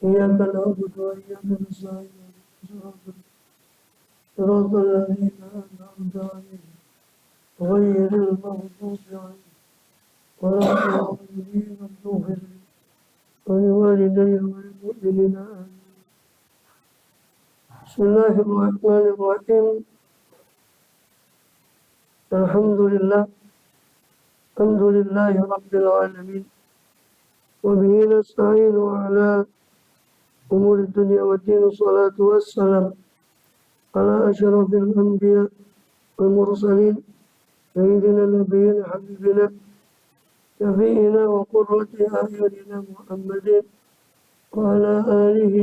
إياك نعبد وإياك نستعين صراط الذين أنعمت عليهم غير المغضوب عليهم ولا الضالين اغفر لي ولوالدي وللمؤمنين آمين. بسم الله الرحمن الرحيم. الحمد لله رب العالمين وبه نستعين على أمور الدنيا والدين. الصلاة والسلام على أشرف الأنبياء والمرسلين سيدنا نبينا حبيبنا شفيعنا وقرة أعيننا محمد وعلى آله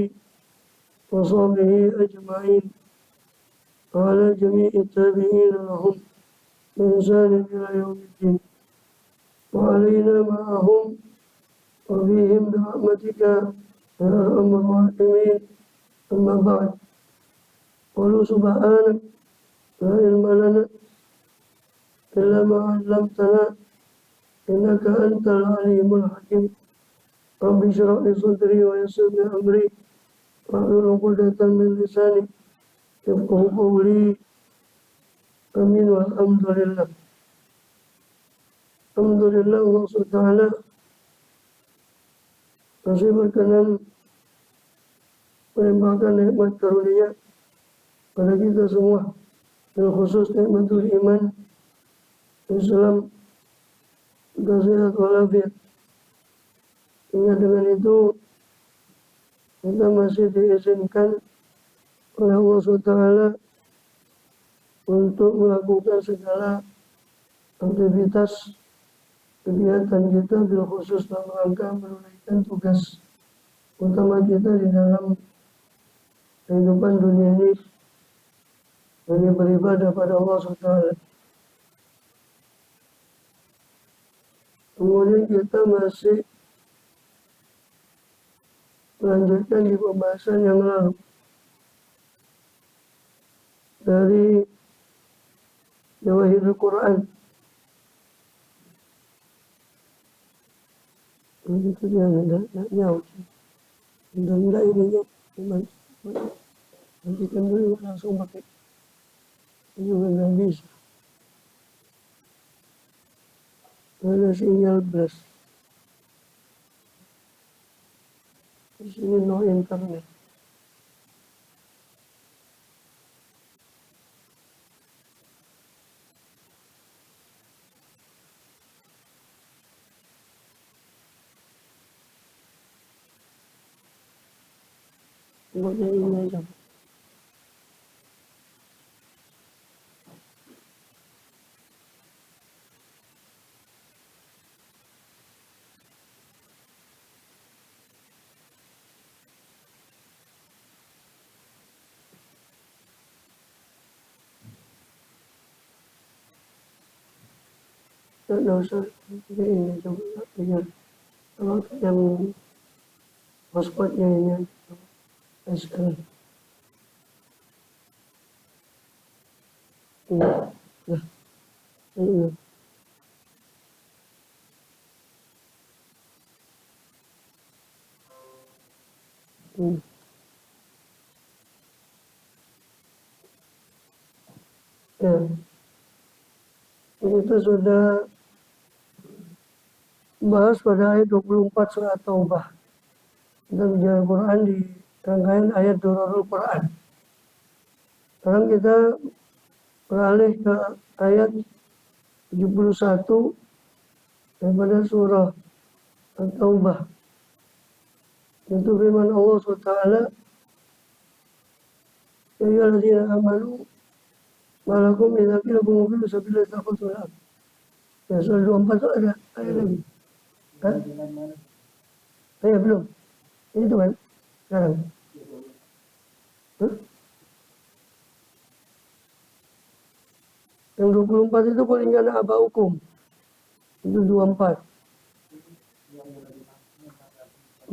وصحبه أجمعين وعلى جميع التابعين لهم بإحسان إلى يوم الدين وعلينا معهم وفيهم برحمتك يا أرحم الراحمين. أما بعد، قولوا سبحانك لا علم لنا إلا ما علمتنا إنك أنت العليم الحكيم. رب اشرح لي صدري ويسر لي أمري واحلل عقدة من لساني يفقهوا قولي. Amin walhamdulillah. Alhamdulillah Allah SWT masih berkenan melimpahkan nikmat karunia pada kita semua, dan khusus nikmatul iman, Islam, sehat walafiat. Sehingga dengan itu kita masih diizinkan oleh Allah SWT untuk melakukan segala aktivitas kegiatan kita, bil khusus dalam rangka menunaikan tugas utama kita di dalam kehidupan dunia ini, dari beribadah pada Allah SWT. Kemudian kita masih melanjutkan di pembahasan yang lalu dari Jawahirul Quran. Itu dia enggak nyaut. Enggak ininya cuman nantikan dulu langsung pakai ini juga nggak bisa. Ada sinyal beras. Di sini no internet. Pokoknya ini aja. Tidak usah ini coba biar kalau yang hotspotnya ini sekarang. Nah, ini. Ya, kita sudah bahas pada ayat 24 surat Taubah tentang ujian Quran di rangkaian ayat Durarul Quran. Sekarang kita beralih ke ayat 71 daripada surah At-Taubah. Itu firman Allah SWT, ya ayyuhalladzina amanu malakum idza qila qumu fi sabilillahi taqatul ab. Ya, surah 24 itu ada ayat lagi. Hah? Ya, belum. Ini tuh kan sekarang. Yang 24 itu palingan aba hukum. Itu 24.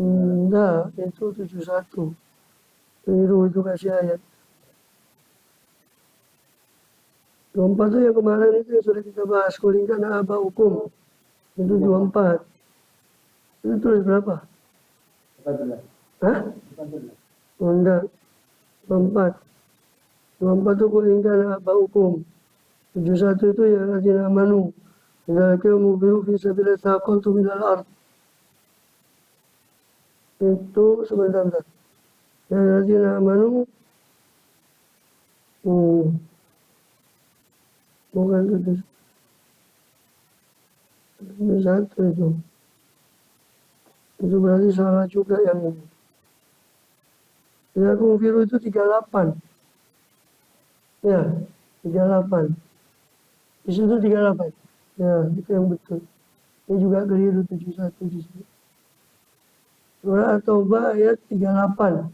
Enggak, itu 71. Keliru itu kasih ayat. 24 itu yang kemarin itu yang sudah kita bahas. Kulingkan aba hukum. Itu 24. Itu tulis berapa? 14. Hah? Undang 24. 24 itu kulingkan apa hukum. 71 itu ya lazina amanu. Dzalika mubiru fi sabilillah taqaltu minal ard. Itu sebentar. Ya lazina amanu. Bukan itu. Itu satu itu. Itu berarti salah juga yang ini. Ya mubiru itu 38. Ya, 38. Di situ 38. Ya, itu yang betul. Ini juga keliru 71 di sini. Surah At-Taubah ayat 38.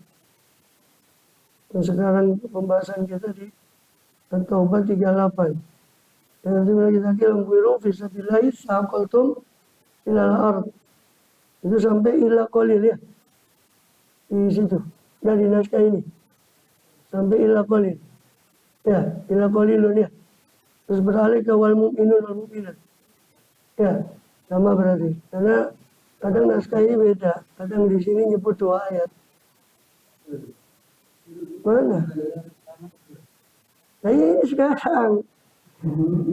Dan sekarang pembahasan kita di At-Taubah 38. Dan nanti kita kira mengwiru fisabilillahi saqaltum ilal ard. Itu sampai ila qalil ya. Di situ. Dari naskah ini. Sampai ila qalil. Ya, ila qalilun ya. Terus beralih ke wal mu'minun wal mu'minat. Ya, sama berarti. Karena kadang naskah ini beda. Kadang di sini nyebut 2 ayat. Mana? Nah ini sekarang.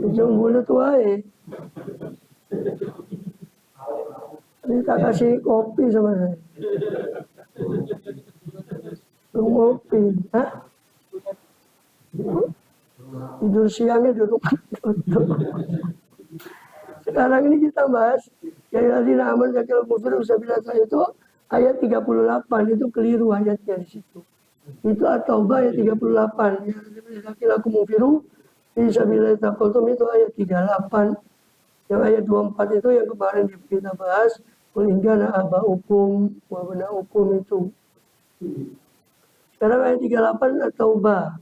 Ujung mulut wae. Ini tak kasih kopi sama saya. Kopi. Hah? Tidur siangnya di rumah. Sekarang ini kita bahas yang tadi aman zakil kufur usabilah saya itu ayat 38 itu keliru ayatnya di situ. Itu At-Taubah ayat 38. Yang zakil aku mufiru usabilah taqultum itu ayat 38. Yang ayat 24 itu yang kemarin kita bahas kulingana aba hukum wabana hukum itu. Sekarang ayat 38 At-Taubah.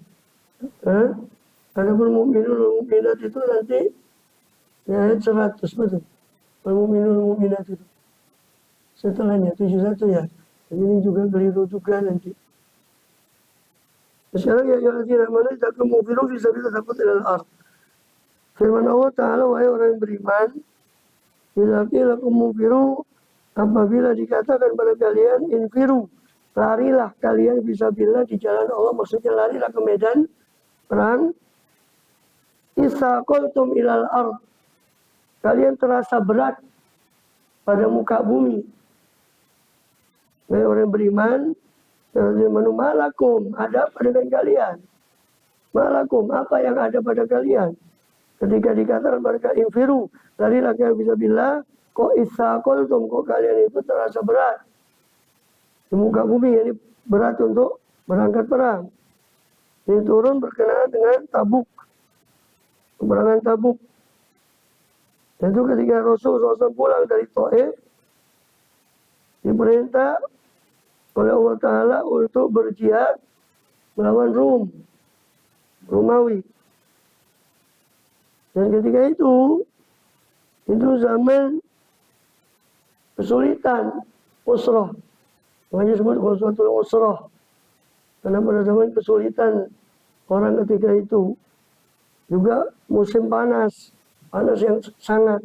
Ada mu'minun mu'minat itu nanti ya ayat 100 betul. Mu'minun mu'minat itu. Setelahnya 71 ya. Jadi ini juga keliru juga nanti. Sekarang ya alladzina amanu takum mu'minu fi sabilillah takut ilal ard. Firman Allah Ta'ala, wahai orang yang beriman, bila mu'minu apabila dikatakan pada kalian infiru, larilah kalian fisabilillah di jalan Allah, maksudnya larilah ke medan perang. Isaqaltum ilal ard, kalian terasa berat pada muka bumi. Wahai orang beriman, malakum, ada apa dengan kalian? Malakum, apa yang ada pada kalian? Ketika dikatakan pada kalian infiru, larilah kalian fisabilillah, kok isaqaltum, kok kalian itu terasa berat di muka bumi, ini berat untuk berangkat perang. Ini turun berkenaan dengan Tabuk, peperangan Tabuk. Dan itu ketika Rasulullah SAW pulang dari Taif, diperintah oleh Allah Ta'ala untuk berjihad melawan Romawi. Dan ketika itu zaman kesulitan, usrah. Makanya disebut ghazwatul usrah. Karena pada zaman kesulitan orang ketika itu juga musim panas yang sangat.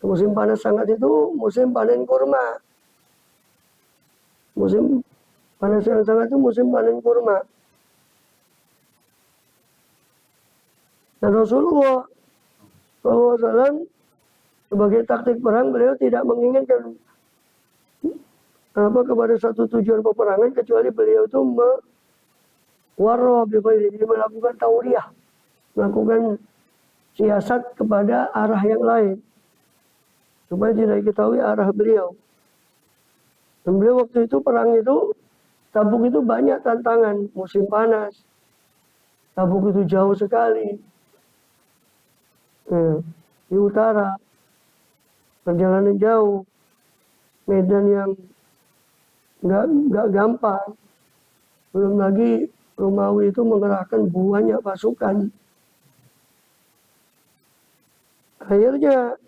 Musim panas sangat itu musim panen kurma. Musim panas yang sangat itu musim panen kurma. Dan Rasulullah SAW sebagai taktik perang, beliau tidak menginginkan kepada satu tujuan peperangan kecuali beliau itu melakukan tauriah, melakukan siasat kepada arah yang lain supaya tidak diketahui arah beliau. Dan beliau waktu itu perang itu Tabuk itu banyak tantangan, musim panas, Tabuk itu jauh sekali di utara, perjalanan jauh, medan yang nggak gampang. Belum lagi Romawi itu mengerahkan banyak pasukan. Akhirnya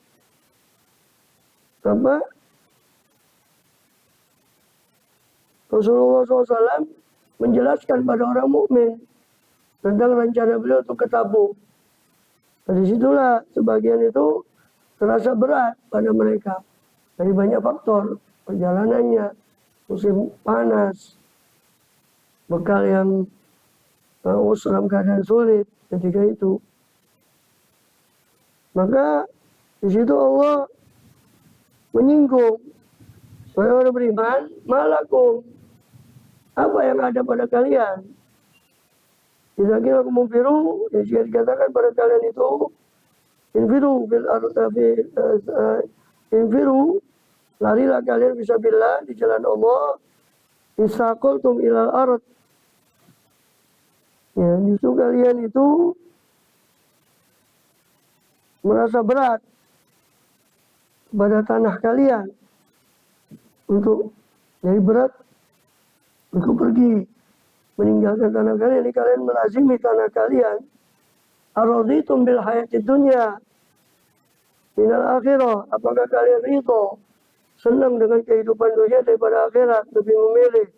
Rasulullah SAW menjelaskan pada orang mukmin tentang rencana beliau untuk ke Tabuk. Dari situlah sebagian itu terasa berat pada mereka. Dari banyak faktor, perjalanannya, musim panas, bekal yang dalam keadaan sulit ketika itu. Maka di situ Allah menyinggung, wahai orang beriman, malakum, apa yang ada pada kalian? Jika kira kemungkiru, ya jika dikatakan pada kalian itu, infiru, larilah kalian bisa bila di jalan Allah, isaqultum ilal ard. Ya, justru kalian itu merasa berat pada tanah kalian untuk jadi berat untuk pergi meninggalkan tanah kalian. Ini kalian melazimi tanah kalian. Araditum bil hayatid dunya minal akhirah. Apakah kalian ridho senang dengan kehidupan dunia daripada akhirat, lebih memilih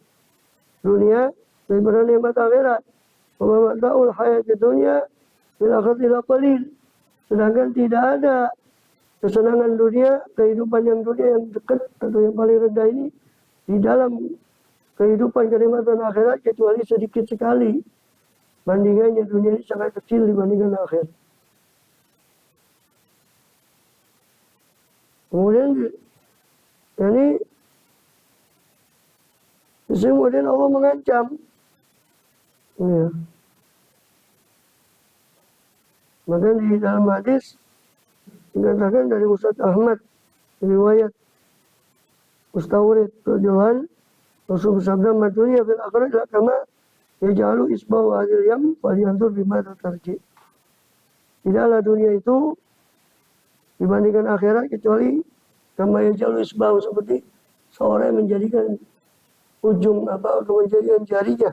dunia daripada nikmat akhirat? Wa mata'ul hayatid dunya bil akhirati qalil. Sedangkan tidak ada kesenangan dunia, kehidupan yang dunia yang dekat atau yang paling rendah ini di dalam kehidupan kenikmatan akhirat kecuali sedikit sekali. Bandingannya dunia ini sangat kecil dibandingkan akhirat. Kemudian ini kemudian Allah mengancam, ya. Maka di dalam hadis dikatakan dari Ustaz Ahmad riwayat Mustawrid radhiyallahu Rasul bersabda, "Madunya fil akhirat la kama yaj'alu isbahu hadil yam falyanzur bima tarji." Tidaklah dunia itu dibandingkan akhirat kecuali kama yaj'alu isbahu, seperti seorang yang menjadikan ujung menjadikan jarinya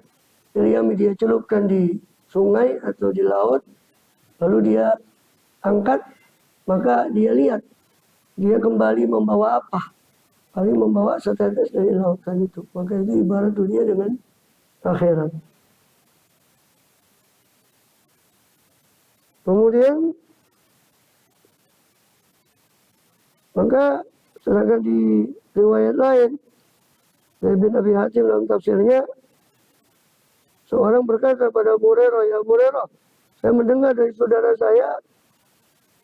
yang dia celupkan di sungai atau di laut, lalu dia angkat, maka dia lihat dia kembali membawa apa? Paling membawa setetes dari lautan itu. Maka itu ibarat dunia dengan akhirat. Kemudian maka sedangkan di riwayat lain dari bin Abi Hatim dalam tafsirnya, seorang berkata pada Abu Hurairah, "Ya Abu Hurairah, saya mendengar dari saudara saya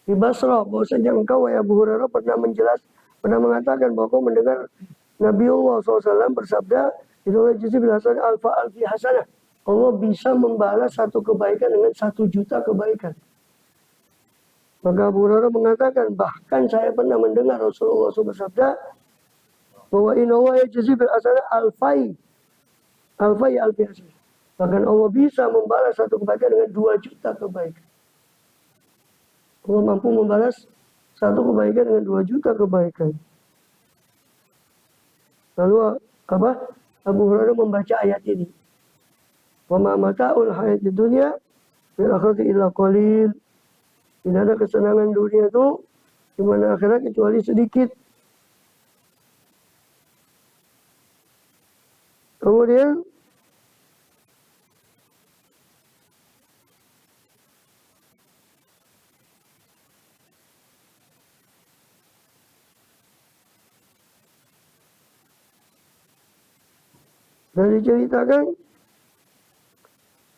di Basrah bahwasanya engkau, ya Abu Hurairah, pernah mengatakan bahwa kau mendengar Nabiullah SAW bersabda, Inna jizi bil hasan alfa alfi hasanah. Allah bisa membalas satu kebaikan dengan 1.000.000 kebaikan." Maka Abu Hurairah mengatakan, bahkan saya pernah mendengar Rasulullah SAW bersabda bahwa Inna Allah jizi bil hasan alfi alfi hasanah. Bahkan Allah bisa membalas satu kebaikan dengan 2.000.000 kebaikan. Allah mampu membalas satu kebaikan dengan 2.000.000 kebaikan. Lalu apa? Abu Hurairah membaca ayat ini. Wa ma mata'ul hayatid dunya fil akhirati illa qalil. Tidak ada kesenangan dunia itu di mana akhirat kecuali sedikit. Kemudian dan diceritakan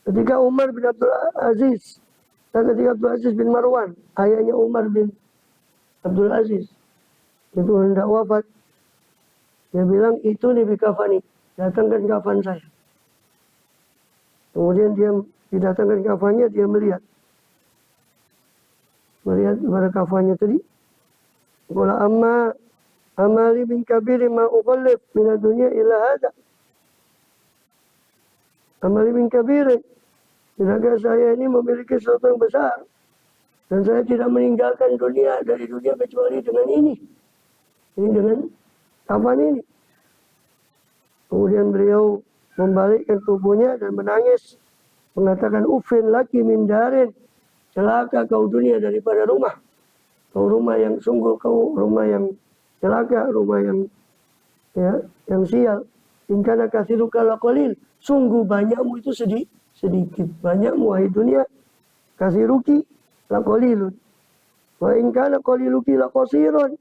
ketika Umar bin Abdul Aziz dan ketika Abdul Aziz bin Marwan, ayahnya Umar bin Abdul Aziz, itu hendak wafat, dia bilang, "Itu nih bikafani, datangkan kafan saya." Kemudian dia didatangkan kafannya, dia melihat pada kafannya tadi. Qala amali bin kabiri ma ukhallif min ad-dunya ila hada. Amali bin kabiri, tidakkah saya ini memiliki sesuatu yang besar dan saya tidak meninggalkan dunia dari dunia kecuali dengan ini dengan kafan ini. Kemudian beliau membalikkan tubuhnya dan menangis, mengatakan, "Ufin laki min darin, celaka kau dunia daripada rumah. Kau rumah yang sungguh, kau rumah yang celaka, rumah yang sial. Ingkana kasiruka laqalil, sungguh banyakmu itu sedikit. Banyakmu wahai dunia, kasiruki laqalilun. Wa ingkana qaliluki laqasirun,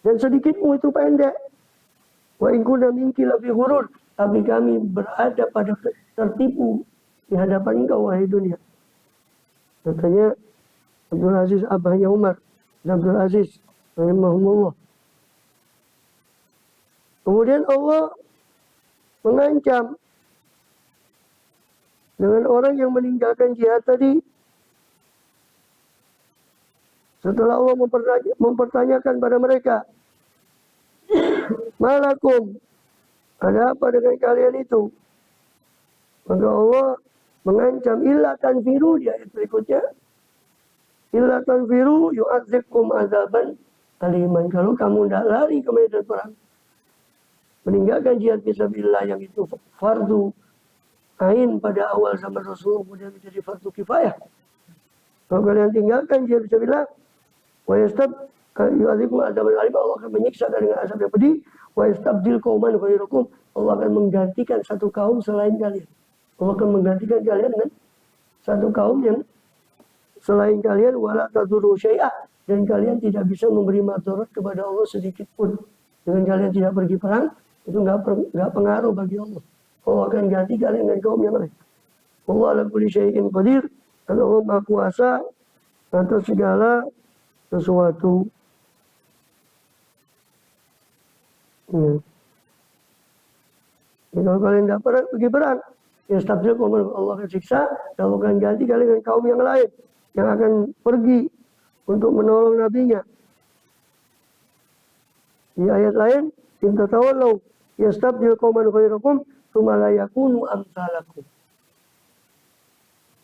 dan sedikitmu itu pendek. Wa in kunna minki lafi ghurur, tapi kami berada pada tertipu di hadapan engkau wahai dunia. Katanya Abdul Aziz abahnya Umar dan Abdul Aziz rahimahumullah. Kemudian Allah mengancam dengan orang yang meninggalkan jihad tadi. Setelah Allah mempertanyakan pada mereka, malakum, ada apa dengan kalian itu? Maka Allah mengancam, illa tanfiru, di ayat berikutnya, illa tanfiru yu'adzibkum azaban aliman. Kalau kamu tidak lari ke medan perang, meninggalkan jihad fisabilillah yang itu fardu ain pada awal zaman Rasulullah, kemudian menjadi fardu kifayah. Kalau kalian tinggalkan jihad fisabilillah, wa yastab yu'adzibkum azaban aliman, Allah akan menyiksa dengan azab yang pedih. Wa yastabdil qauman ghairakum, Allah akan menggantikan satu kaum selain kalian. Allah akan menggantikan kalian dengan satu kaum yang selain kalian, wala tadurru syai'ah, dan kalian tidak bisa memberi madarat kepada Allah sedikit pun. Dengan kalian tidak pergi perang, itu enggak pengaruh bagi Allah. Allah akan ganti kalian dengan kaum yang lain. Allah ala kulli syai'in qadir, dan Allah Maha Kuasa atas segala sesuatu. Ya. Jadi kalau kalian tidak pergi perang, ya stabdil qauman, Allah akan siksa, dan Allah akan ganti kalian dengan kaum yang lain yang akan pergi untuk menolong nabinya. Di ayat lain, in tatawallaw yastabdil qauman ghairakum tsumma la yakunu amsalakum.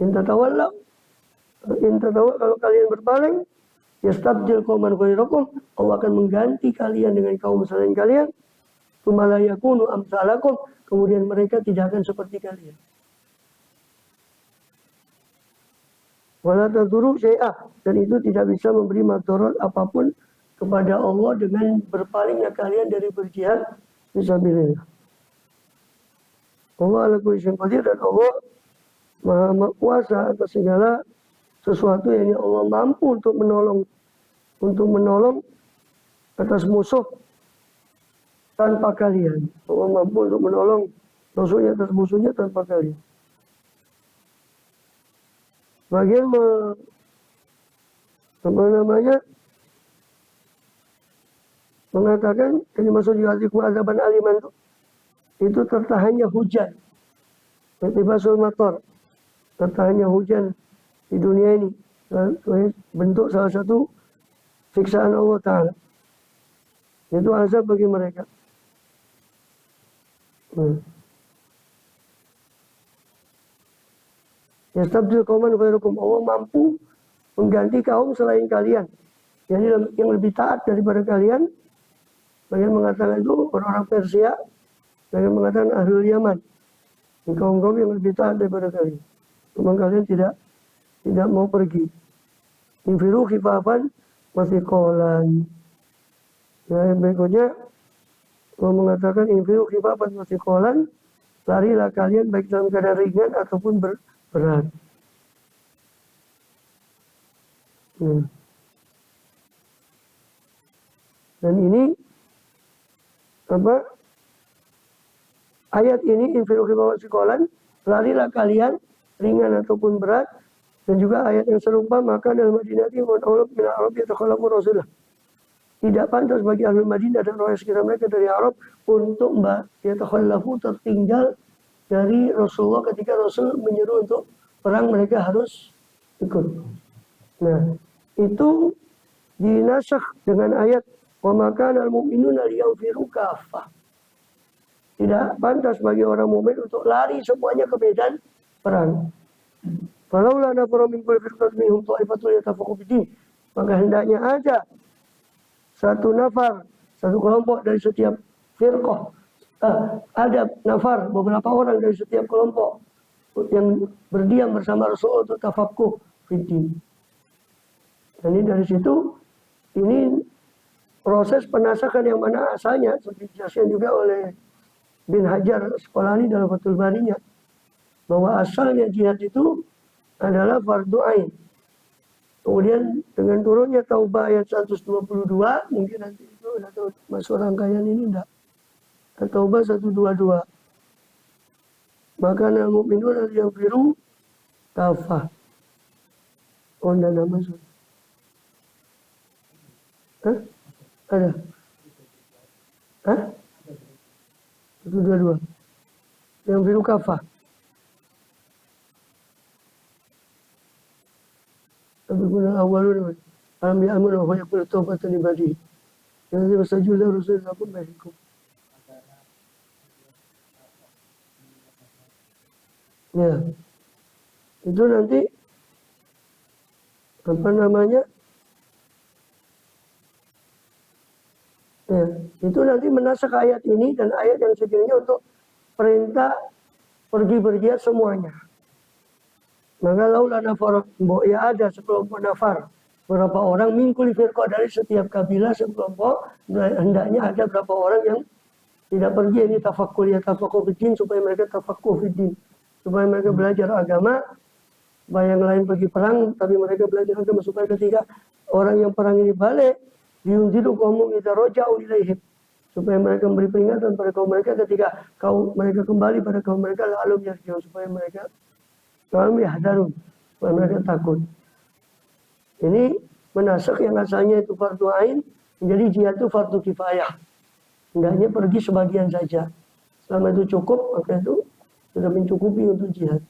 In tatawallaw, kalau kalian berpaling, yastabdil qauman ghairakum, Allah akan mengganti kalian dengan kaum selain kalian. Tsumma la yakunu amsalakum, kemudian mereka tidak akan seperti kalian. Wala tadurru syai'ah, dan itu tidak bisa memberi madarat apapun kepada Allah dengan berpalingnya kalian dari berjihad fisabilillah. Allah ala kulli syai'in qadir, dan Allah Maha Kuasa atas segala sesuatu, yang Allah mampu untuk menolong atas musuh tanpa kalian. Allah mampu untuk menolong musuhnya atas musuhnya tanpa kalian. Bagian mengatakan ini maksud yu'adzikum azaban aliman, itu tertahannya hujan, irtibasul matar, tertahannya hujan di dunia ini, bentuk salah satu siksaan Allah Ta'ala. Itu azab bagi mereka. Yastabdil qauman ghairakum, Allah mampu mengganti kaum selain kalian, jadi yang lebih taat daripada kalian. Bagian mengatakan itu orang-orang Persia, bagian mengatakan ahlul Yaman, kaum-kaum yang lebih taat daripada kalian. Cuma kalian tidak mau pergi. Infiru khifafan wa thiqalan. Yang berikutnya Allah mengatakan infiru khifafan wa thiqalan, larilah kalian baik dalam keadaan ringan ataupun berat. Dan ini ayat ini infiru khifafan wa thiqalan, larilah kalian ringan ataupun berat. Dan juga ayat yang serupa, maka dalam Madinati wa Arab min Arab yatakhallaqu Rasulullah. Tidak pantas bagi ahli Madinah dan orang sekitar mereka dari Arab untuk yatakhallafu, tertinggal dari Rasulullah ketika Rasul menyeru untuk perang, mereka harus ikut. Nah, itu dinasakh dengan ayat wa makana al-mu'minuna liyanfiru kaffah. Tidak pantas bagi orang mukmin untuk lari semuanya ke medan perang. Falaula nafara min kulli firqatin minhum ta'ifatun yatafaqahu fid-din. Maka hendaknya ada satu kelompok dari setiap firqah. Ada nafar, beberapa orang dari setiap kelompok yang berdiam bersama Rasul untuk tafaqquh fid-din. Jadi dari situ, ini proses penasakan yang mana asalnya, seperti dijelaskan juga oleh Bin Hajar Asqalani dalam Fathul Barinya, bahwa asalnya jihad itu adalah fardu ain. Kemudian dengan turunnya Taubah ayat 122, mungkin nanti itu atau masuk rangkaian ini enggak. At-Taubah 122. Maka al-mu'minun yang biru kafah. Oh, enggak nama surah. Hah? Ada? Hah? 122. Yang biru kafah. Tapi guna awalun alam ya'mun wa yaqulu taubatan ibadi. Yang bersajudlah Rasulullah pun baikku. Ya. Itu nanti apa namanya? Ya, itu nanti menasak ayat ini dan ayat yang sebelumnya untuk perintah pergi-pergian semuanya. Maka laulah nafar, ya ada sekelompok nafar, berapa orang mingkuli firqah dari setiap kabilah sekelompok, hendaknya ada berapa orang yang tidak pergi ini tafakkur ya tafakkur fiddin supaya mereka tafakkur fiddin, supaya mereka belajar agama, supaya yang lain pergi perang tapi mereka belajar agama supaya ketika orang yang perang ini balik diunziru qaumum idza raja'u ilaihim, supaya mereka memberi peringatan pada kaum mereka ketika mereka kembali pada kaum mereka lalu yarji'un, supaya mereka yahdharun, supaya mereka takut. Ini menasak yang asalnya itu fardu ain menjadi jihad itu fardu kifayah. Hendaknya pergi sebagian saja. Selama itu cukup, maka itu sudah mencukupi untuk jihad.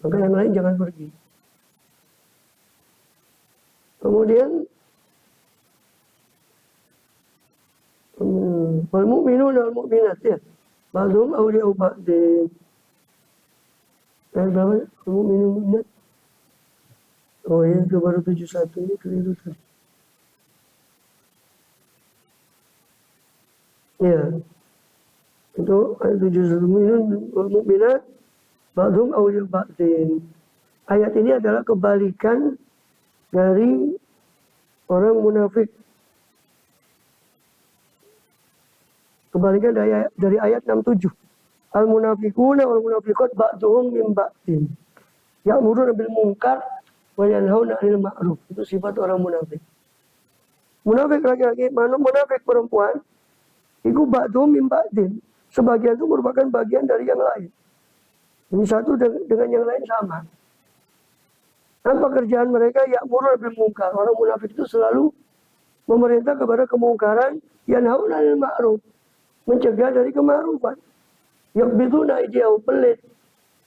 Maka yang lain jangan pergi. Kemudian wal mu'minun wal mu'minat ya. Ba'dhum awliya'u ba'din. Ayat berapa? Wal mu'minun wal mu'minat. Oh ya, itu baru 71 ini keliru tadi. Ya. Itu ayat 71 mu'minun wal mu'minat. Ba'dhum awliya'u ba'din. Ayat ini adalah kebalikan dari orang munafik. Kebalikan dari ayat 67. Al-munafiquna wal munafiqat ba'duhum min ba'din. Ya'muruna bil munkar wa yanhauna 'anil ma'ruf. Itu sifat orang munafik. Munafik laki-laki, munafik perempuan, itu ba'duhum min ba'din. Sebagian itu merupakan bagian dari yang lain. Ini satu dengan yang lain sama. Dan pekerjaan mereka ya'muruna bil munkar. Orang munafik itu selalu memerintah kepada kemungkaran, yanhauna 'anil ma'ruf. Mencegah dari kema'rufan. Yaqbiduna aydiyahum, pelit.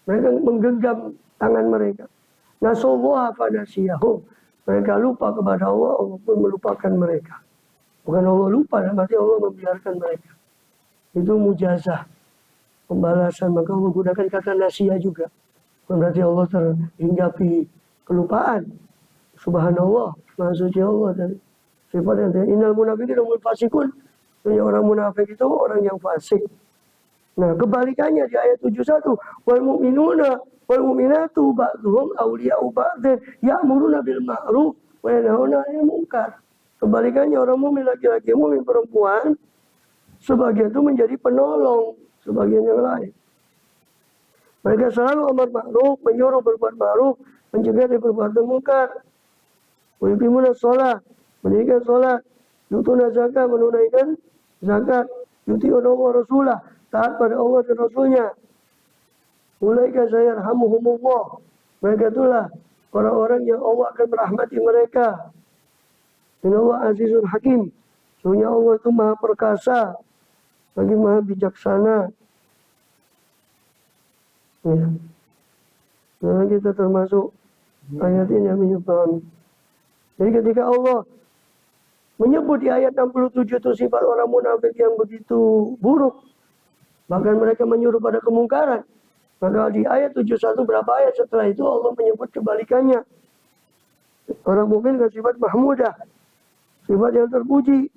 Mereka menggenggam tangan mereka. Nasullaha fanasiyahum. Mereka lupa kepada Allah, Allah pun melupakan mereka. Bukan Allah lupa, berarti Allah membiarkan mereka. Itu mujazah, pembalasan. Maka Allah gunakan kata nasiyah juga. Berarti Allah terhinggapi kelupaan. Subhanallah, Maha Suci Allah dari sifat yang innal munafiqina humul fasiqun. Orang munafik itu orang yang fasik. Nah, kebalikannya di ayat 71, wal mu'minuna wal mu'minatu ba'dhum awliya'u ba'dhin ya'muruna bil ma'ruf wa yanhauna 'anil munkar. Kebalikannya orang mukmin laki-laki, mukmin perempuan, sebagian itu menjadi penolong sebagian yang lain. Mereka selalu amar ma'ruf, menyuruh berbuat ma'ruf, mencegah dari perbuatan munkar. Wa yuqimuna shalah, mendirikan salat, yutuna zakat, menunaikan zakat, yuti'una Allah Rasulah, taat pada Allah dan Rasulnya. Ulaika sayarhamuhumullah. Mereka itulah orang-orang yang Allah akan merahmati mereka. Inna Allah azizun hakim. Sesungguhnya Allah itu maha perkasa, lagi maha bijaksana. Ya. Nah, kita termasuk ayat ini yang menyebabkan. Jadi ketika Allah menyebut di ayat 67 itu sifat orang munafik yang begitu buruk, bahkan mereka menyuruh pada kemungkaran, maka di ayat 71 berapa ayat setelah itu Allah menyebut kebalikannya. Orang mukmin dengan sifat mahmudah, sifat yang terpuji.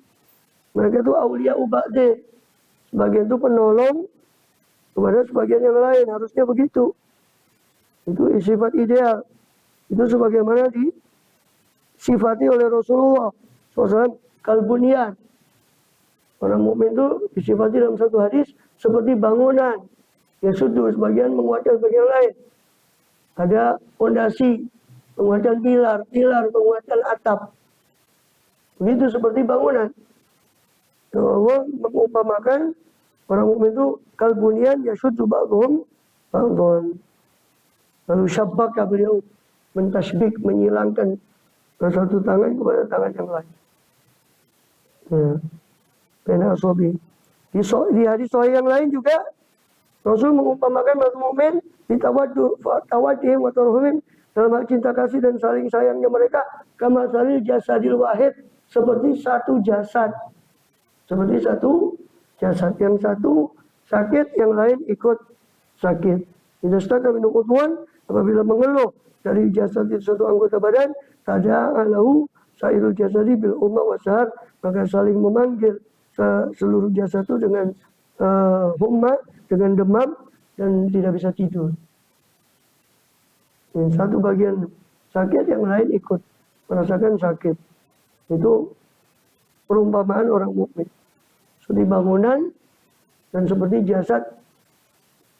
Mereka itu awliya'u ba'din. Sebagian itu penolong kepada sebagian yang lain, harusnya begitu. Itu sifat ideal. Itu sebagaimana disifati oleh Rasulullah SAW, kalbunian. Orang mukmin itu disifati dalam satu hadis seperti bangunan. Ya sudah, sebagian menguatkan sebagian lain. Ada fondasi, penguatan pilar, penguatan atap. Begitu seperti bangunan. Allah mengumpamakan Orang mukmin itu kalbunian yashuddu ba'dhum ba'dhan. Lalu syabbaka beliau mentasbik, menyilangkan satu tangan kepada tangan yang lain. Ya. Bena asobi. Di hadis sahih yang lain juga Rasul mengumpamakan manusia mukmin di tawadduhim wa tarhumim dalam hal cinta kasih dan saling sayangnya mereka kama salil jasadil wahid, seperti satu jasad. Seperti satu jasad, yang satu sakit, yang lain ikut sakit. Idastaka min udwan, apabila mengeluh dari jasad itu satu anggota badan, tada'alahu sairul jasadi bil umma wasahar, maka saling memanggil seluruh jasad itu dengan humma, dengan demam dan tidak bisa tidur. Yang satu bagian sakit, yang lain ikut merasakan sakit. Itu perumpamaan orang mukmin. Seperti bangunan dan seperti jasad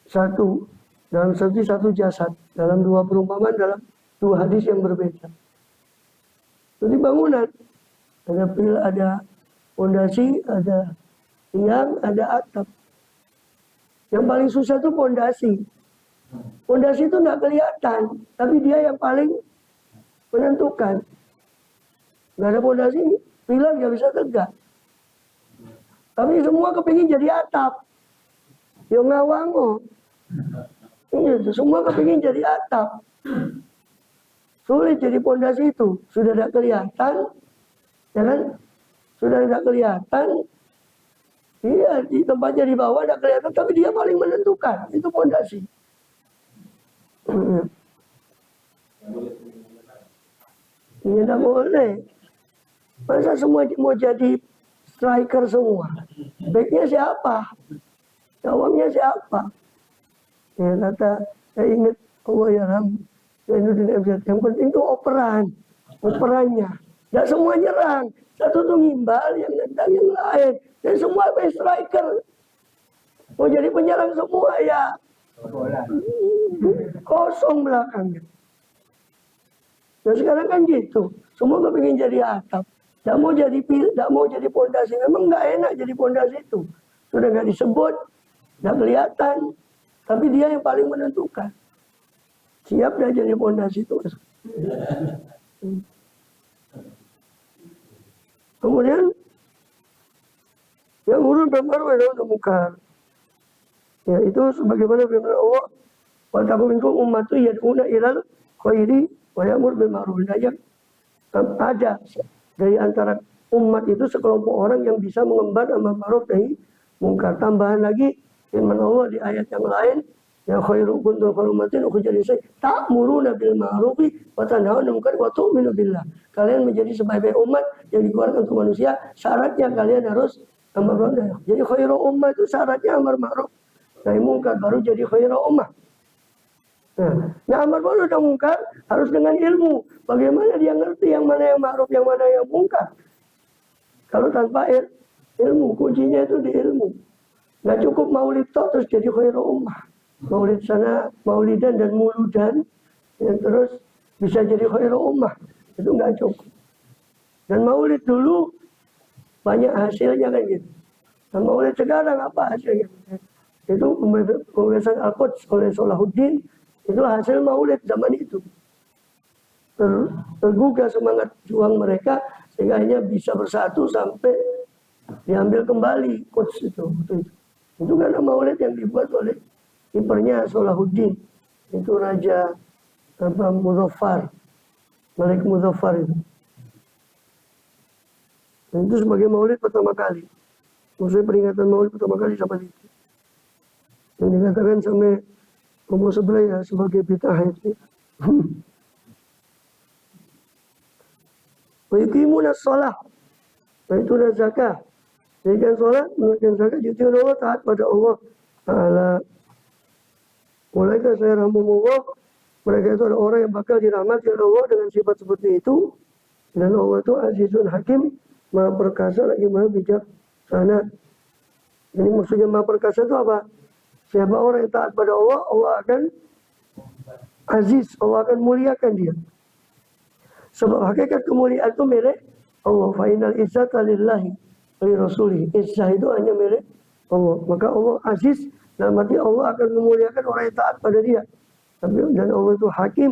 satu, dalam seperti satu jasad, dalam dua perumpamaan, dalam dua hadis yang berbeda. Seperti bangunan, ada fondasi, ada tiang, ada atap. Yang paling susah itu fondasi. Fondasi itu nggak kelihatan, tapi dia yang paling menentukan. Nggak ada fondasi, pilar nggak bisa tegak. Tapi semua kepingin jadi atap. Yang ngawango. Semua kepingin jadi atap. Sulit jadi fondasi itu. Sudah tidak kelihatan. Ya kan? Sudah tidak kelihatan. Iya, di tempatnya di bawah tidak kelihatan. Tapi dia paling menentukan. Itu fondasi. Ini tidak boleh. Masa semua mau jadi striker semua? Backnya siapa? Gawangnya siapa? Ya kata, saya ingat Allah ya Ram, yang penting itu operannya. Tidak semua nyerang, satu tuh ngimbal, yang nendang yang lain. Dan semua striker. Mau jadi penyerang semua ya. Kosong belakangnya. Nah sekarang kan gitu, semua kepingin jadi atap. Tidak mau jadi pondasi. Memang nggak enak jadi pondasi itu. Sudah nggak disebut, nggak kelihatan. Tapi dia yang paling menentukan. Siap dah jadi pondasi itu. Kemudian yang urut benar adalah mungkar. Ya itu sebagaimana firman Allah, wa takum minkum ummatu yad'una ilal khairi wa ya'mur bil ma'ruf. Ada dari antara umat itu sekelompok orang yang bisa mengemban amar ma'ruf nahi mungkar. Tambahan lagi firman Allah di ayat yang lain, ya khairu kuntum khairumatin ukhrijat ta'muruna bil ma'rufi wa tanhauna 'anil munkar wa tu'minu billah. Kalian menjadi sebaik-baik umat yang dikeluarkan untuk manusia, syaratnya kalian harus amar ma'ruf. Jadi khairu ummah itu syaratnya amar ma'ruf nahi mungkar, baru jadi khairu ummah. Nah, amar ma'ruf dan mungkar harus dengan ilmu. Bagaimana dia ngerti yang mana yang ma'ruf, yang mana yang mungkar? Kalau tanpa ilmu, kuncinya itu di ilmu. Nggak cukup maulid tok terus jadi khairu ummah. Maulid sana, maulidan dan muludan, yang terus bisa jadi khairu ummah. Itu nggak cukup. Dan maulid dulu banyak hasilnya kan gitu. Dan maulid sekarang apa hasilnya? Itu pembebasan Al-Quds oleh Salahuddin. Itu hasil maulid zaman itu. Tergugah semangat juang mereka sehingga akhirnya bisa bersatu sampai diambil kembali Quds itu. Itu karena maulid yang dibuat oleh kipernya Salahuddin. Itu Raja Muzaffar, Malik Muzaffar itu. Dan itu sebagai maulid pertama kali. Maksudnya peringatan maulid pertama kali sama itu. Yang dikatakan sampai umur sebelah ya sebagai bid'ah itu. Wa yuqimuna shalah. Nah itu adalah zakat. Jadikan sholat, menunaikan zakat, jadi Allah taat pada Allah Ta'ala. Mulaikan saya rahmumullah, mereka itu adalah orang yang bakal dirahmati oleh Allah dengan sifat seperti itu. Dan Allah itu azizun hakim, maha perkasa lagi maha bijaksana. Jadi maksudnya maha perkasa itu apa? Siapa orang yang taat pada Allah, Allah akan aziz, Allah akan muliakan dia. Sebab hakikat kemuliaan itu milik Allah. Fa'inal izzata lillahi wa rasulih. Izzah itu hanya milik Allah. Maka Allah aziz, dalam arti Allah akan memuliakan orang yang taat pada dia. Dan Allah itu hakim,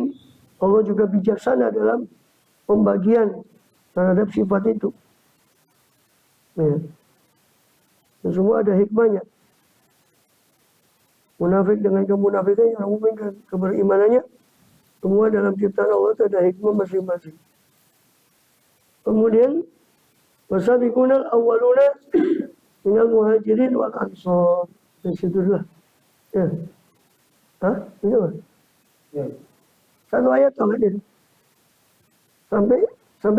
Allah juga bijaksana dalam pembagian terhadap sifat itu. Ya. Dan semua ada hikmahnya. Munafik dengan kemunafikannya, orang mukmin keberimanannya, semua dalam ciptaan Allah itu ada hikmah masing-masing. Kemudian wasabiqunal awwaluna minal muhajirin wal ansor. Di situ dulu. Ya. Hah? Ini apa? Ya. Satu ayat sama dia. Sampai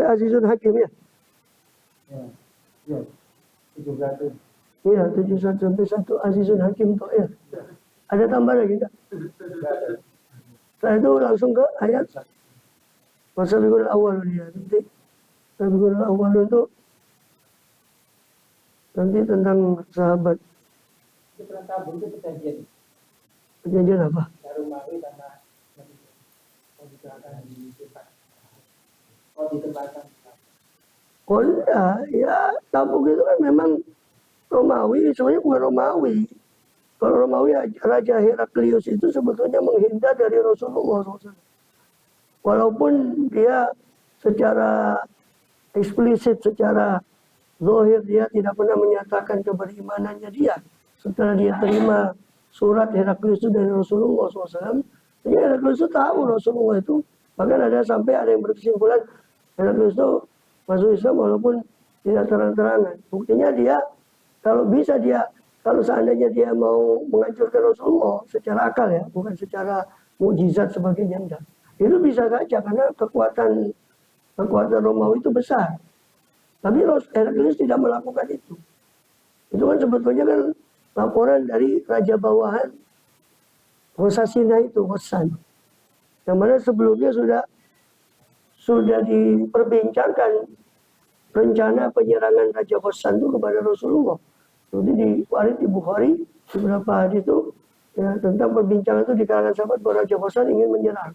Azizun Hakim ya. Ya. Ya. 71. Iya, 71 sampai 1 Azizun Hakim toh ya. Ada tambah lagi enggak? Setelah itu langsung ke ayat wasabiqunal awwalun ya. Nanti wasabiqunal awwalun itu nanti tentang sahabat. Itu tabung itu perjanjian. Perjanjian apa? Darumawi sama ditempatkan. Oh enggak, ya tabung itu kan memang Romawi, sebenarnya bukan Romawi. Kalau Romawi, Raja Heraklius itu sebetulnya menghindar dari Rasulullah SAW. Walaupun dia secara eksplisit, secara zahir dia tidak pernah menyatakan keberimanannya dia. Setelah dia terima surat Heraklius itu dari Rasulullah SAW, jadi Heraklius itu tahu Rasulullah itu. Bahkan sampai ada yang berkesimpulan Heraklius itu masuk Islam walaupun tidak terang-terangan. Buktinya dia, kalau seandainya dia mau menghancurkan Rasulullah secara akal ya, bukan secara mukjizat sebagainya, enggak. Itu bisa saja karena kekuatan Romawi itu besar. Tapi Heraklius tidak melakukan itu. Itu kan sebetulnya kan laporan dari raja bawahan Hosasina itu, Hosan. Yang mana sebelumnya sudah diperbincangkan rencana penyerangan Raja Hosan itu kepada Rasulullah. Jadi diwaris di Bukhari beberapa hadis itu ya, tentang perbincangan itu di kalangan sahabat bahwa Raja Hosan ingin menyerang.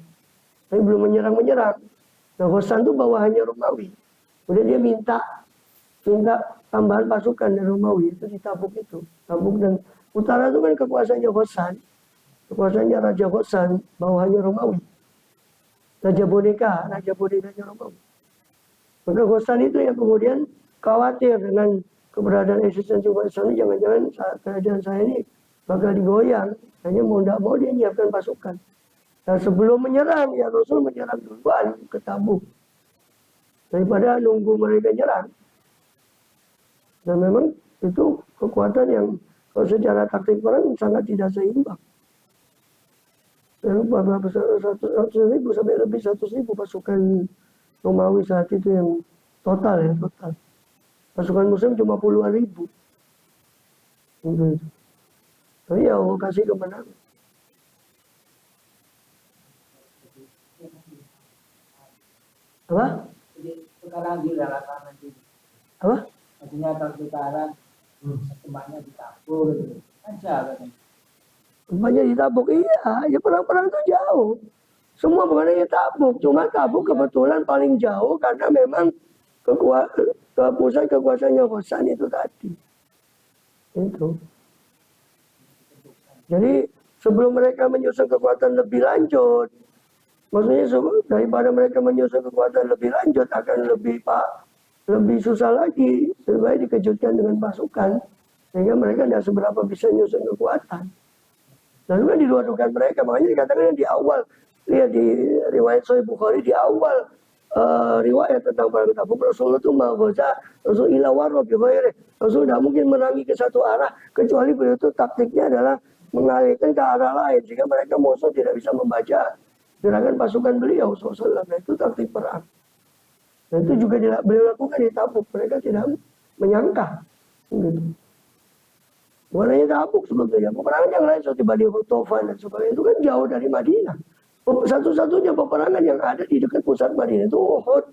Tapi belum menyerang. Nah Hosan itu bawahannya Romawi. Kemudian dia minta tambahan pasukan dari Romawi itu di Tabuk itu. Tabuk dan utara itu kan kekuasaannya Hosan. Kekuasaannya Raja Hosan, bawahannya Romawi. Raja bonekanya Romawi. Maka Hosan itu yang kemudian khawatir dengan keberadaan eksistensi umat Islam ini, jangan-jangan kerajaan saya ini bakal digoyang. Hanya mau tidak mau dia menyiapkan pasukan. Dan sebelum menyerang, ya Rasul menyerang duluan ke Tabuk. Daripada nunggu mereka nyerang. Dan memang itu kekuatan yang kalau secara taktik perang sangat tidak seimbang. Saya lupa berapa 100.000 sampai lebih 100.000 pasukan Romawi saat itu yang total. Pasukan Muslim cuma puluhan ribu. Gitu. Tapi ya Allah kasih kemenangan. Apa? Sekarang di dalam nanti. Apa? Maksudnya kalau sekarang semuanya ditabur, aja kan? Semuanya ditabuk, iya. Ya perang-perang itu jauh. Semua bukan hanya Tabuk, cuma Tabuk kebetulan paling jauh karena memang pusat kekuasaannya Hosan itu tadi. Itu. Jadi sebelum mereka menyusun kekuatan lebih lanjut, maksudnya daripada mereka menyusun kekuatan lebih lanjut akan lebih susah lagi. Lebih baik dikejutkan dengan pasukan sehingga mereka tidak seberapa bisa menyusun kekuatan. Dan juga di luar dugaan mereka, makanya dikatakan di awal, lihat di riwayat Sahih Bukhari di awal riwayat tentang perang Tabuk, Rasulullah itu menggoda Rasulullah warroh bighairi. Rasul tidak mungkin menerangi ke satu arah kecuali beliau itu taktiknya adalah mengalihkan ke arah lain sehingga mereka musuh tidak bisa membaca gerakan pasukan beliau SAW. Nah, itu taktik perang. Dan itu juga beliau lakukan di Tabuk. Mereka tidak menyangka. Gitu. Bukan hanya Tabuk sebetulnya. Peperangan yang lain seperti Bani Hutofan dan sebagainya itu kan jauh dari Madinah. Satu-satunya peperangan yang ada di dekat pusat Madinah itu Uhud.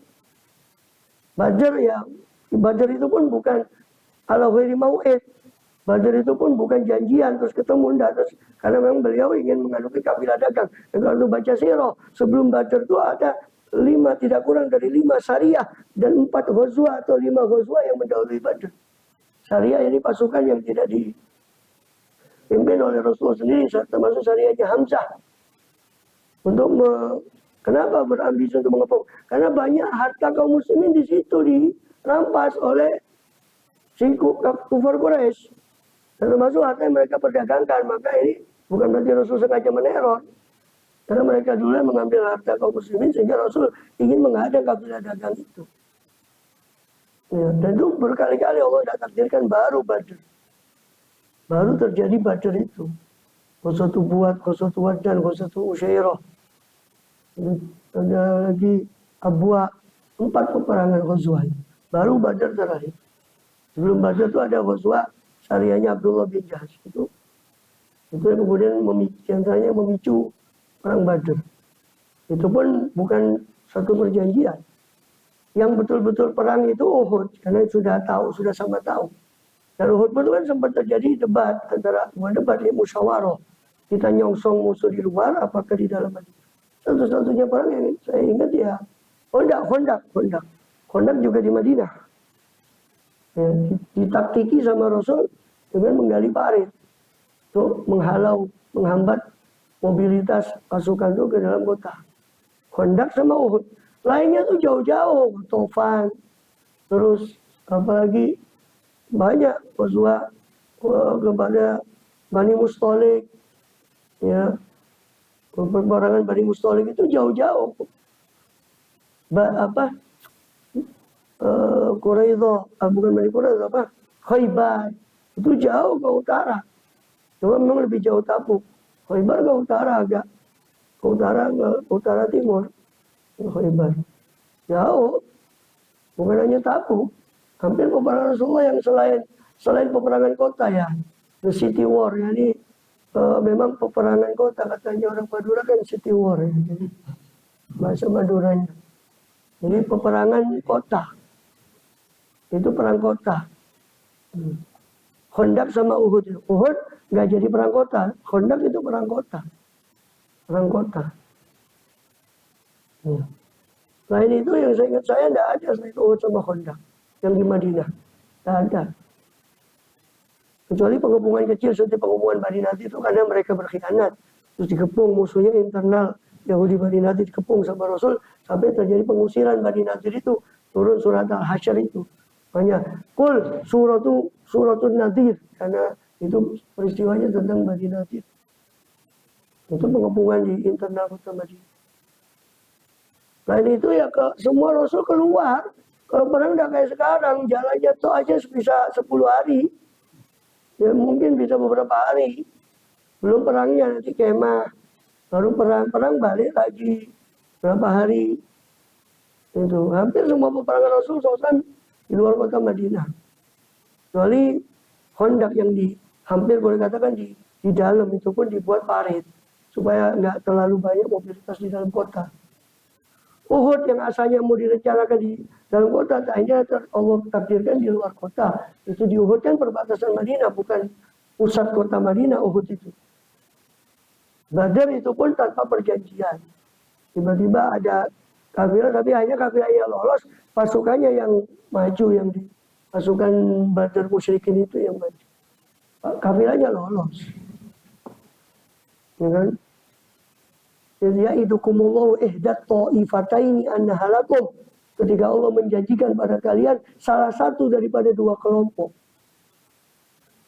Badar itu pun bukan ala ghairi mau'id. Badar itu pun bukan janjian terus ketemu terus karena memang beliau ingin mengadukkan kafilah dagang. Dan kalau baca sirah sebelum Badar itu ada 5 tidak kurang dari 5 syariah dan 4 ghazwah atau 5 ghazwah yang mendahului Badar. Syariah ini pasukan yang tidak dipimpin oleh Rasulullah sendiri, termasuk syariahnya Hamzah. Kenapa berambisi untuk mengepung? Karena banyak harta kaum muslimin di situ dirampas oleh si kufar Quraisy. Dan termasuk harta yang mereka perdagangkan. Maka ini bukan berarti Rasul sengaja meneror. Karena mereka dulu mengambil harta kaum muslimin sehingga Rasul ingin menghadang kafilah dagang itu. Ya, dan itu berkali-kali Allah sudah takdirkan baru Badr. Baru terjadi Badr itu. Ghazwatu Buat, Ghazwatu Waddan, Ghazwatu Usyairah. Ada lagi Abwa, 4 peperangan Ghazwah. Baru Badr terakhir. Sebelum Badr itu ada Ghazwah syariahnya Abdullah bin Jahsh. Itu yang kemudian memicu perang Badr. Itu pun bukan satu perjanjian. Yang betul-betul perang itu Uhud, karena sudah sama tahu. Dan Uhud pun kan sempat terjadi debat bukan debat, ya musyawarah. Kita nyongsong musuh di luar, apakah di dalam Madinah. Satu-satunya perang yang saya ingat ya Khandaq juga di Madinah. Ya, ditaktiki sama Rasul dengan menggali parit untuk menghambat mobilitas pasukan itu ke dalam kota. Khandaq sama Uhud. Lainnya tuh jauh-jauh, Tofan, terus apalagi banyak Ghazwah kepada Bani Mustalik, ya, peperangan Bani Mustalik itu jauh-jauh. Quraidah, bukan Bani Quraidah, Khaybar, itu jauh ke utara. Cuma memang lebih jauh Tabuk. Khaybar ke utara agak, ke utara timur. Khaybar jauh, bukan hanya Tabuk, hampir peperangan Rasulullah yang selain peperangan kota ya, the city war, jadi memang peperangan kota, katanya orang Madura kan city war ya, jadi bahasa Maduranya. Jadi peperangan kota itu perang kota. Khandaq sama Uhud nggak jadi perang kota, Khandaq itu perang kota. Ya. Selain itu yang saya ingat tidak ada selain Uhud sama Khandaq yang di Madinah, tidak ada. Kecuali pengepungan kecil seperti pengepungan Bani Nadir itu karena mereka berkhianat, terus dikepung musuhnya internal Yahudi Bani Nadir, dikepung sama Rasul sampai terjadi pengusiran Bani Nadir itu, turun surat Al-Hasyr itu. Makanya suratun Nadir, karena itu peristiwanya tentang Bani Nadir. Itu pengepungan di internal kota Madinah. Selain itu ya semua Rasul keluar. Kalau perang udah kayak sekarang, jalannya tuh aja bisa 10 hari. Ya mungkin bisa beberapa hari. Belum perangnya, nanti kemah. Baru perang balik lagi. Berapa hari. Itu hampir semua peperangan Rasul SAW di luar kota Madinah. Kecuali Khandaq yang hampir boleh katakan di dalam itu pun dibuat parit. Supaya nggak terlalu banyak mobilitas di dalam kota. Uhud yang asalnya mau direncanakan di dalam kota, akhirnya Allah takdirkan di luar kota. Itu di Uhud kan perbatasan Madinah, bukan pusat kota Madinah Uhud itu. Badar itu pun tanpa perjanjian. Tiba-tiba ada kafilah, tapi hanya kafilah yang lolos, pasukannya yang maju, yang di pasukan Badar musyrikin itu yang maju. Kafilahnya lolos. Ya kan? Ya'idukumullahu ihdat ta'ifataini annahalakum. Ketika Allah menjanjikan pada kalian salah satu daripada 2 kelompok.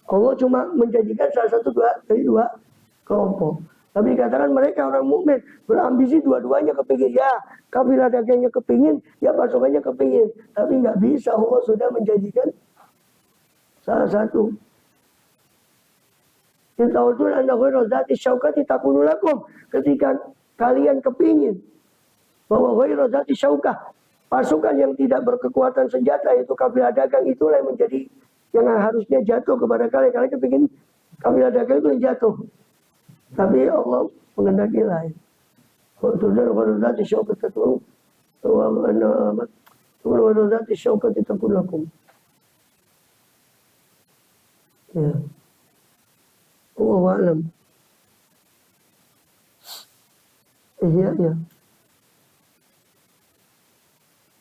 Allah cuma menjanjikan salah satu dari dua kelompok. Tapi dikatakan mereka orang mukmin berambisi dua-duanya kepingin. Ya, kafilah dagangnya kepingin, ya pasukannya kepingin. Tapi nggak bisa, Allah sudah menjanjikan salah satu. Intaudun anna ghairu dzati syaukati takunu lakum. Ketika kalian kepingin bahwa ghairu dzati syaukah, pasukan yang tidak berkekuatan senjata, itu kafilah dagang, itulah yang menjadi yang harusnya jatuh kepada kalian. Kalian kepingin kafilah dagang itu yang jatuh. Tapi Allah mengendaki lain. Qultudan ghairu dzati syaukati takunu wa ghairu dzati syaukati takunu lakum. Ya. Wallahu a'lam. Iya, ya.